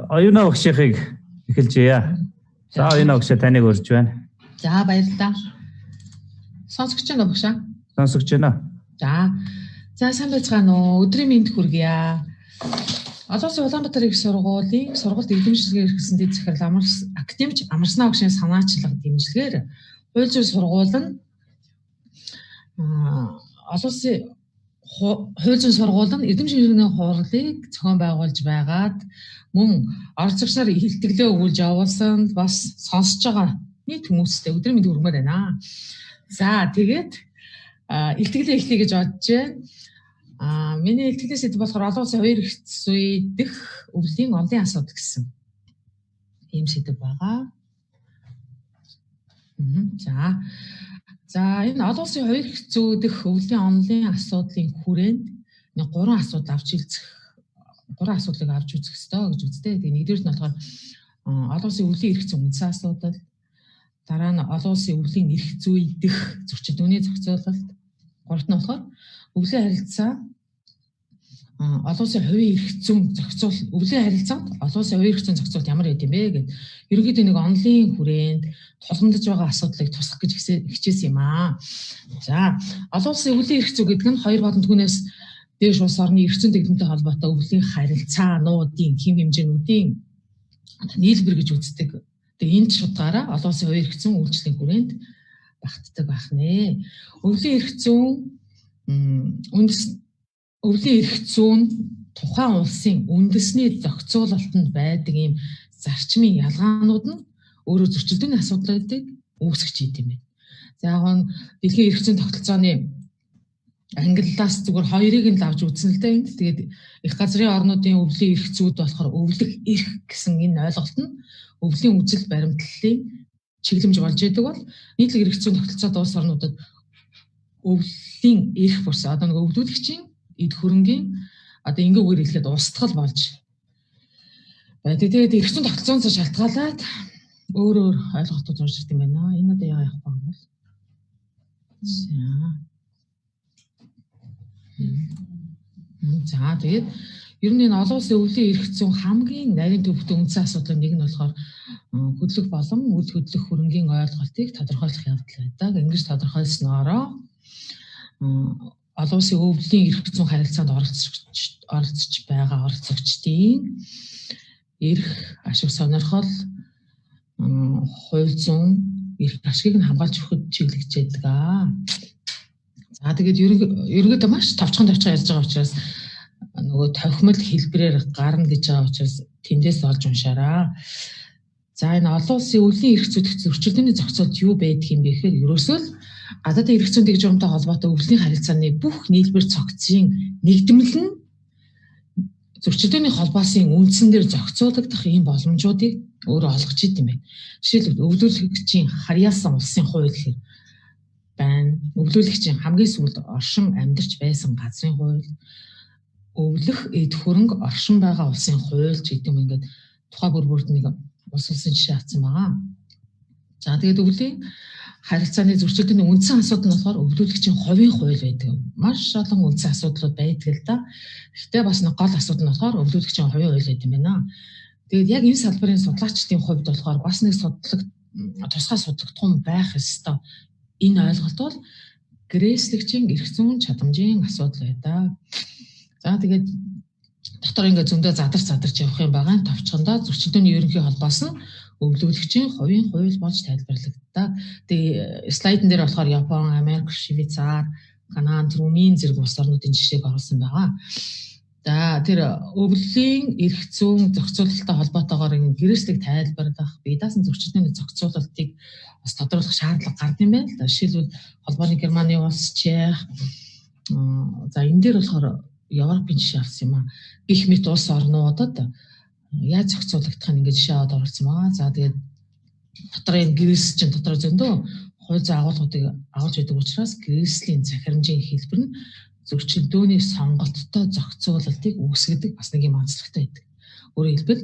оюуны өгшихийг эхэлж яа. За оюуны өгшөө таныг урьж байна. За баярлалаа. Сонсогч байна уу багшаа? Сонсогч байна. За сайн байцгаана уу? Өдрийн мэнд хүргье. Олон улсын Улаанбаатар их сургуулийн сургалт эзэмшилгээр хэрэгсэн дэд захирал академич Амарснаа багшийн санаачлага дэмжлэгээр хууль зүйн сургууль нь олон улсын хууль зүйн сургууль нь эрдэм шинжилгээний хурлыг зохион байгуулж байгаад мөн оролцогчдоор илтгэлээ өгүүлж явуулсан бас сонсож байгаа нийт хүмүүстэй өдрийн мэнд хүргэмээр байна. За тэгээд илтгэлээ эхлэе гэж бодож байна. Миний илтгэлийн сэдэв болохоор олон улсын хоёр эрх зүй дэх өвлийн онлын асуудал гэсэн ийм сэдэв байгаа. За энэ олон улсын хоёр эрх зүй дэх өвлийн онлын асуудлын хүрээнд нэг гурван асуудал авч үзэх ёстой гэж үздэг. Тэгээ нэгдүгээр нь болохоор олон улсын өвлийн эрх зүйн үндсэн асуудал, дараа нь олон улсын өвлийн эрх зүй дэх зөрчилдөөний зохицуулалт, гуравт нь болохоор өвлийн харилцаа олон улсын хувийн эрх зүйн зохицуул, өвлийн харилцаанд олон улсын хувийн эрх зүйн зохицуулалт ямар байд юм бэ гэдэг. Ерөнхийдөө нэг онлын хүрээнд тулгамдж байгаа асуудлыг тусах гэж хичээсэн юм аа. За олон улсын өвлийн эрх зүй гэдэг нь хоёр болон түүнээс дээш улс орны эрх зүйн дэглэмтэй холбоотой өвлийн харилцаануудын хэм хэмжээнүүдийн нийлбэр гэж үздэг. Тэгээ энэ шударгаараа олон улсын хувийн эрх зүйн үйлчлэлийн хүрээнд багтдаг байх нэ. Өвлийн эрх зүйн өвлийн эрх зүйн тухайн улсын үндэсний зохицуулалтанд байдаг ийм зарчмын ялгаанууд нь өөрөө зөрчилдөөний асуудлуудыг үүсгэж идэв юм байна. За яг нь дэлхийн эрх зүйн тогтолцооны ангиллаас зүгээр хоёрыг нь авч үзсэн л дээ энд. Тэгээд их газрын орнуудын өвлийн эрх зүйд болохоор өвлөх эрх гэсэн энэ ойлголт нь өвлийн үзэл баримтлалын чиглэмж болж байдаг бол нийтлэг эрх зүйн тогтолцоод улс орнуудад өвлийн эрх бус одоо нэг өвлүүлэгчийн эд хөрөнгийн одоо ингээгүйгээр хэлэхэд устгал болж байдаг. Тэгээд эрх зүйн тогтолцоонос шалтгаалаад өөр ойлголтууд орж ирд юм байна. Энэ одоо яах вэ юм бол? За тэгээд ер нь энэ олон улсын өвлийн эрх зүйн хамгийн нарийн төвхтэй үндсэн асуудлын нэг нь болохоор хөдлөх болон үйл хөдлөх хөрөнгийн ойлголтыг тодорхойлох явдал байдаг. Ингэж тодорхойлсноороо олон улсын өвлийн эрх зүйн харилцаанд оролцож байгаа оролцогчдын эрх, ашиг сонирхол, хууль зүйн эрх ашигыг нь хамгаалж өгөхөд чиглэгдэж байдаг. За тэгээд ерөнхийдөө маш товчхон ярьж байгаа учраас нөгөө тохимол хэлбэрээр гарна гэж байгаа учраас тэндээс олж уншаарай. За энэ олон улсын өвлийн эрх зүйн зөрчилдөөний зохицуулт юу байдаг юм бэ гэхээр ерөөсөө л гадаадын эрх зүйн дэглэмтэй холбоотой өвлийн харилцааны бүх нийлбэр цогцын нэгдмэл нь зөрчилдөөний холбоосын үндсэн дээр зохицуулагдах ийм боломжуудыг өөрөө олгож идэв юм байна. Жишээлбэл өвлүүлэгчийн харьяасан улсын хууль гэхээр байна. Өвлүүлэгчийн хамгийн сүүлд оршин амьдарч байсан газрын хууль, өвлөх эд хөрөнгө оршин байгаа улсын хууль гэдэг юм ингээд тухай бүрд нэг улсын жишээ авсан байгаа. За тэгээд өвлийн харилцааны зөрчилдөөний үндсэн асуудал нь болохоор өвлүүлэгчийн хувийн хууль байдаг. Маш олон үндсэн асуудлууд байдаг л да. Гэхдээ бас нэг гол асуудал нь болохоор өвлүүлэгчийн хувийн хууль гэдэг юм байна. Тэгээд яг энэ салбарын судлаачдын хувьд болохоор бас нэг тусгай судлагдсан байх ёстой. Энэ ойлголт бол гэрээслэгчийн эрх зүйн чадамжийн асуудал байдаг. За тэгээд дотор ингээд зөндөө задарч явах юм байгаа. Товчхондоо зөрчилдөөний ерөнхий холбоос нь өвлүүлэгчийн хувийн хууль болж тайлбарлагддаг. Тэгээ слайдн дээр болохоор Япон, Америк, Швейцар, Канада, Румын зэрэг улс орнуудын жишээг оруулсан байгаа. За тэр өвлийн эрх зүйн зохицуулалттай холбоотойгоор гэрээслэг тайлбарлах, бие даасан зөрчилдөөний зохицуулалтыг бас тодорхойлох шаардлага гардаг юм байна л да. Жишээлбэл холбооны Германы улс, Чех, за энэ дээр болохоор Европын жишээ авсан юм аа. Гэх мэт улс орнуудад яаж зохицуулагдах нь ингэж жишээ аваад оруулсан байгаа. За тэгээд дотор энэ гэрээсчин дотор зөндөө хууль зүйн агуулгуудыг агуулж байдаг учраас гэрээслийн захирамжийн хэлбэр нь зөрчилдөөний сонголттой зохицуулалтыг үүсгэдэг бас нэг юм онцлогтой байдаг. Өөрөөр хэлбэл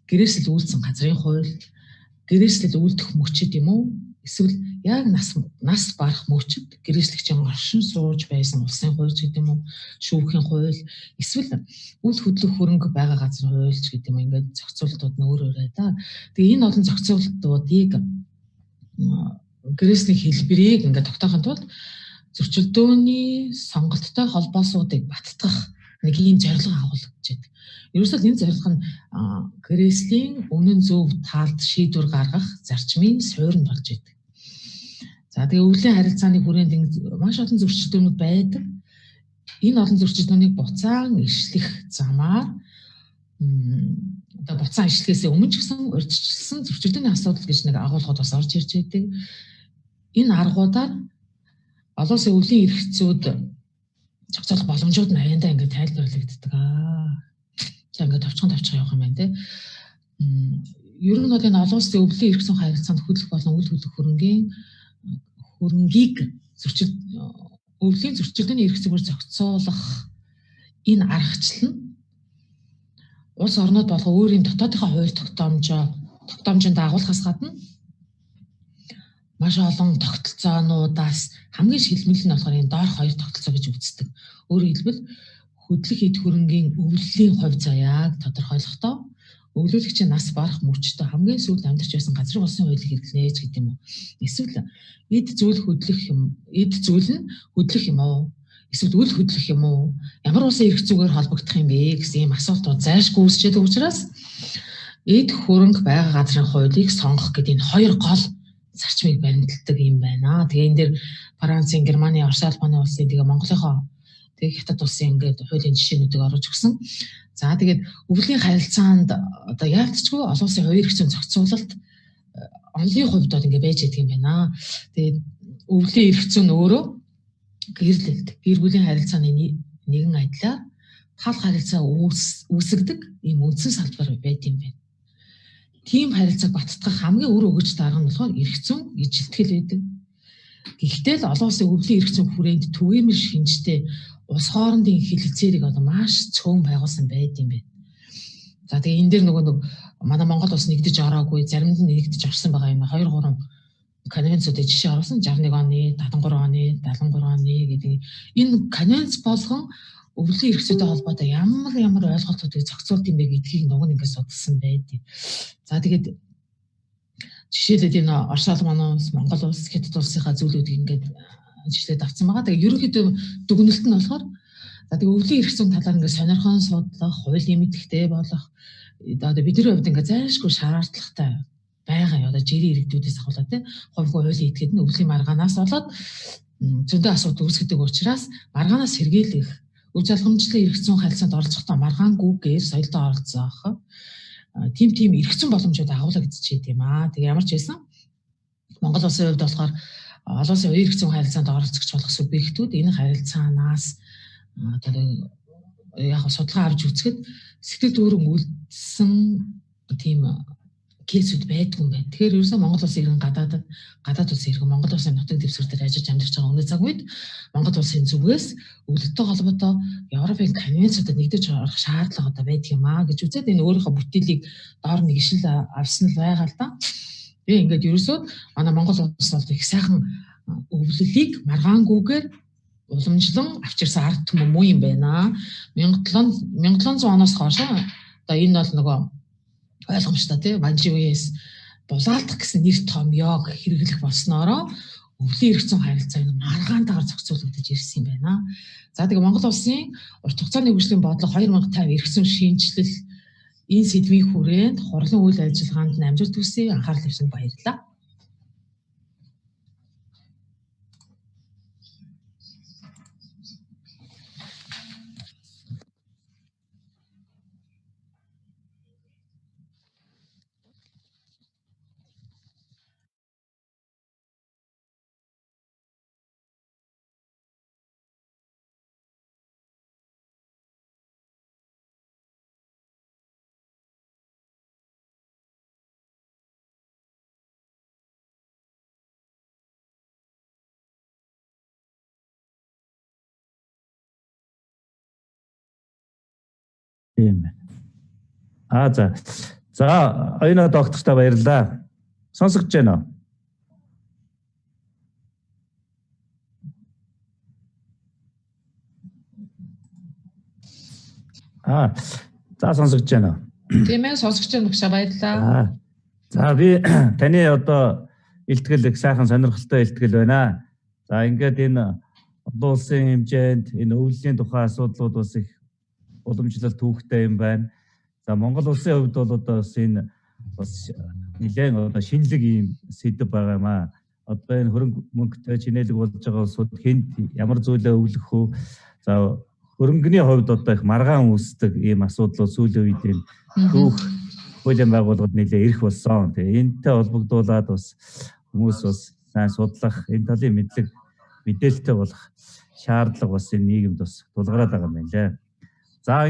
гэрээсэл үйлдсэн газрын хууль, гэрээсэл үйлдэх мөчид юм уу? Эсвэл яг нас барах мөчид гэрээслэгчийн оршин сууж байсан улсын хууль гэдэг юм уу, шүүхийн хууль, эсвэл үйл хөдлөх хөрөнгө байгаа газрын хуульч гэдэг юм ингээд зохицуултууд нь өөр өөрөө да. Тэгээ энэ олон зохицуултуудыг гэрээслийн хэлбэрийг ингээд тогтоохын тулд зөрчилдөөний сонголттой холбоосуудыг баттгах нэг ийм зорилго агуулж байдаг. Ерөөсөө энэ зорилго нь гэрээслийн үнэн зөв талд шийдвэр гаргах зарчмын суурьнд болж байдаг. За тэгээ өвлийн харилцааны хүрээнд маш олон зөрчилдөөнүүд байдаг. Энэ олон зөрчилдөөнийг буцаан ишлэх замаар одоо буцаан ишлэхээс өмнө ч гэсэн урьдчилсан зөрчилдөөний асуудал гэж нэг агуулгууд бас орж ирж байдаг. Энэ аргуудаар олон улсын өвлийн эрхцүүд зохицуулах боломжууд нь аяндаа ингээд тайлбарлагддаг. За ингээд товчхон явах юм байна те. Ер нь бол энэ олон улсын өвлийн эрх зүйн харилцаанд хөдлөх болон үйл хөдлөх хөрөнгийг өвлийн зөрчилдөөний эрх зүгээр зохицуулах энэ аргачлал нь улс орнууд болго өөрийн дотоодынхаа хууль тогтоомжинд дагуулхаас гадна маш олон тогтолцоонуудаас хамгийн шилмэл нь болохоор энэ доорх хоёр тогтолцоо гэж үздэг. Өөрөөр хэлбэл хөдлөх эд хөрөнгийн өвлөлийн хувь заяаг тодорхойлохдоо өвлүүлэгчийн нас барах мөчтөө хамгийн сүүлд амьдарч байсан газрын улсын хуулийг хэрэглэнэ гэдэг юм уу. Эсвэл эд зүйл нь хөдлөх юм уу? Эсвэл үл хөдлөх юм уу? Ямар улсын эрх зүйгээр холбогдох юм бэ гэсэн ийм асуултууд зайлшгүй үүсчээд учраас эд хөрөнгө байгаа газрын хуулийг сонгох гэдэг энэ хоёр гол зарчмыг баримталдаг юм байна. Тэгээ энэ дээр Францын, Германы, Орос улсын тэгээ Монголынхоо тэгээ хятад улсын ингээд хуулийн жишээнүүдийг оруулж өгсөн. За тэгээд өвлийн харилцаанд одоо яалтчгүй олон улсын хоёр эрх зүйн зохицуулалт онлын хувьд бол ингээд байж байгаа юм байна. Тэгээд өвлийн эрх зүйн өөрөө гэр бүлийн харилцааны нэгэн адилаар тал харилцаа үүсгдэг ийм үндсэн салбар байд юм байна. Тийм харилцааг баттгах хамгийн өр өгөгчтэй арга нь болохоор эрх зүйн ижилтгэл байдаг. Гэхдээ л олон улсын өвлийн эрх зүйн хүрээнд түгээмэл шинжтэй улс хоорондын хилцээрийг одоо маш цөөн байгуулсан байд юм байна. За тэгээ энэ дээр нөгөө манай Монгол улс нэгдэж ороогүй, заримд нь нэгдэж орсон байгаа юм 2-3 конвенцуудыг жишээ оруулсан 61 оны, 73 оны, 73 оны гэдэг энэ конвенц болгон өвлийн эрх зүйтэй холбоотой ямар ойлголтуудыг зохицуулт юм бэ гэдгийг нөгөө ингээд судалсан байдаг. За тэгээд жишээлбэл энэ Орос улс, Монгол улс, Хятад улсынхаа зүйлүүдийг ингээд жишлээд авсан байгаа. Тэгээ ерөнхийдөө дүгнэлт нь болохоор за тэгээ өвлийн эрх зүйн талаар ингээд сонирхон судлах, хуулийн мэдхтэй болох одоо бидний хувьд ингээд зайлшгүй шаардлагатай байгаа. Одоо жирийн иргэдүүдээс ахуулаад тийм хувьгүй хуулийн этгээд нь өвлийн маргаанаас болоод зөндөө асуудал үүсгэдэг учраас маргаанаас сэргийлэх өв залгамжлалын эрх зүйн харилцаанд оролцохдоо маргаангүйгээр соёлдоо оролцоох тийм эрх зүйн боломжууд агуулгдчихэд юм аа. Тэгээ ямар ч байсан Монгол улсын хувьд болохоор олон улсын эрх зүйн харилцаанд оролцогч болох субъектүүд энэ харилцаанаас одоо яг судалгаа авч үзэхэд сэтгэл дүүрэн үлдсэн тийм кейсүүд байдгүй юм байна. Тэгэхээр ерөөсөө Монгол улсын иргэн гадаад улсын иргэн Монгол улсын нутаг дэвсгэр дээр ажиллаж амьдарч байгаа өнөө цаг үед Монгол улсын зүгээс өвлөлтөй холбоотой Европын конвенцуудад нэгдэж орох шаардлага одоо байдаг юм аа гэж үзээд энэ өөрийнхөө бүтээлийг доор нэг ишил авсан л байгаа л да. Тэгээ ингээд ерөөсөө манай Монгол улс бол их сайхан өвлөлийг маргаангүйгээр уламжлан авчирсан ард түмэн муу юм байна. 1700 оноос хойш одоо энэ бол нөгөө ойлгомжтой тийм Манживээс булаалдах гэсэн нэр томьёог хэрэглэх болсноороо өвлийн эрх зүйн харилцааг маргаантайгаар зохицуулагдаж ирсэн юм байна. За тэгээ Монгол улсын урт хугацааны хөгжлийн бодлого 2050 эрх зүйн шинжилэл энэ сэдвийн хүрээнд хурлын үйл ажиллагаанд амжилт хүсье, анхаарал тавьсанд баярлалаа. Тийм байна. За оюуна доктортой баярлалаа. Сонсогдож байна уу? За сонсогдож байна уу? Тийм ээ, сонсогч багшаа баярлалаа. За би таны одоо илтгэл их сайхан сонирхолтой илтгэл байна. За ингээд энэ олон улсын хэмжээнд энэ өвлөлийн тухай асуудлууд бас их уламжлалт түүхтэй юм байна. За Монгол улсын хувьд бол одоо бас энэ бас нэлээд одоо шинэлэг ийм сэдв байгаа юм аа. Одоо энэ хөрөнгө мөнгөтэй чинэлэг болж байгаа улсууд хэнд ямар зүйлээ өвлөх үү? За хөрөнгөний хувьд одоо их маргаан үүсдэг ийм асуудлууд сүүлийн үед энэ түүх хуулийн байгууллагууд нэлээд ирэх болсон. Тэгээ энэтэй холбогдуулаад бас хүмүүс бас сайн судлах, энэ талын мэдээлэлтэй болох шаардлага бас энэ нийгэмд бас тулгараад байгаа юм байна лээ. За